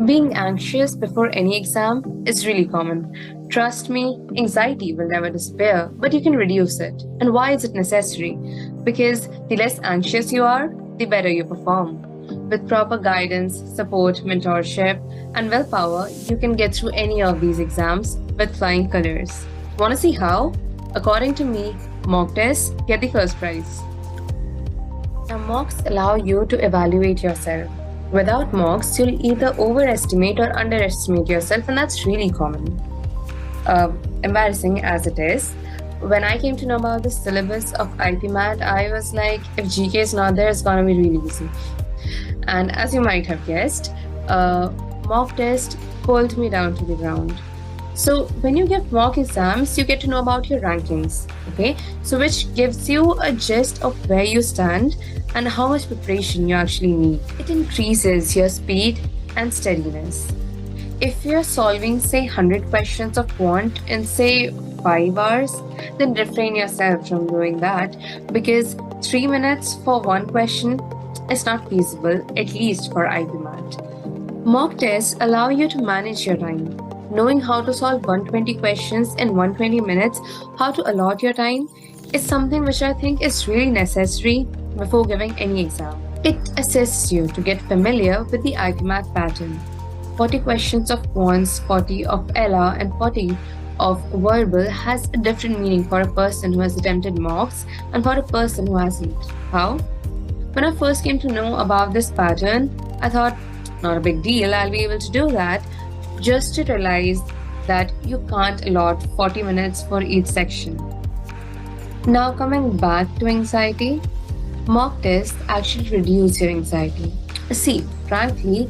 Being anxious before any exam is really common. Trust me, anxiety will never disappear, but you can reduce it. And why is it necessary? Because the less anxious you are, the better you perform. With proper guidance, support, mentorship, and willpower, you can get through any of these exams with flying colors. Want to see how? According to me, mock tests get the first prize. Now, mocks allow you to evaluate yourself. Without mocks, you'll either overestimate or underestimate yourself, and that's really common. Embarrassing as it is, when I came to know about the syllabus of Ipmat, I was like, if GK is not there, it's gonna be really easy. And as you might have guessed, mock test pulled me down to the ground. So when you give mock exams, you get to know about your rankings, okay? So which gives you a gist of where you stand and how much preparation you actually need. It increases your speed and steadiness. If you're solving, say, 100 questions of quant in, say, 5 hours, then refrain yourself from doing that because 3 minutes for one question is not feasible, at least for IPMAT. Mock tests allow you to manage your time. Knowing how to solve 120 questions in 120 minutes, how to allot your time, is something which I think is really necessary before giving any exam. It assists you to get familiar with the IPMAT pattern. 40 questions of quants, 40 of ELA, and 40 of verbal has a different meaning for a person who has attempted mocks and for a person who hasn't. How? When I first came to know about this pattern, I thought, not a big deal, I'll be able to do that. Just to realize that you can't allot 40 minutes for each section. Now coming back to anxiety, mock tests actually reduce your anxiety. See, frankly,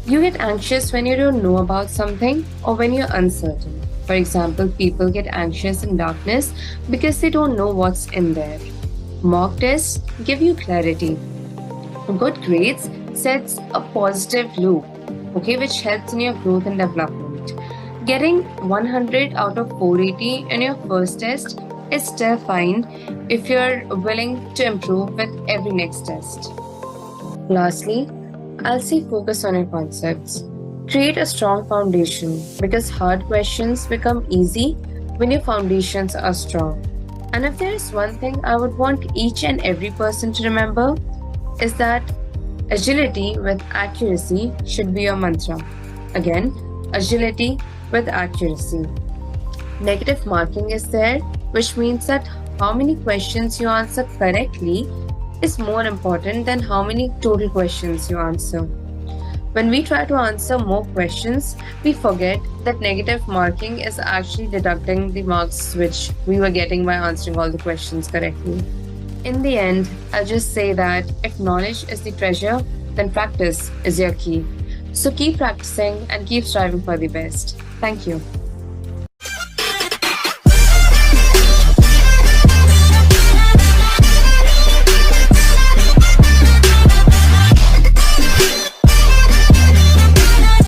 you get anxious when you don't know about something or when you're uncertain. For example, people get anxious in darkness because they don't know what's in there. Mock tests give you clarity. Good grades sets a positive loop, okay, which helps in your growth and development. Getting 100 out of 480 in your first test is still fine if you're willing to improve with every next test. Lastly, I'll say focus on your concepts. Create a strong foundation because hard questions become easy when your foundations are strong. And if there is one thing I would want each and every person to remember, is that agility with accuracy should be your mantra. Again, agility with accuracy. Negative marking is there, which means that how many questions you answer correctly is more important than how many total questions you answer. When we try to answer more questions, we forget that negative marking is actually deducting the marks which we were getting by answering all the questions correctly. In the end, I'll just say that if knowledge is the treasure, then practice is your key. So keep practicing and keep striving for the best. Thank you.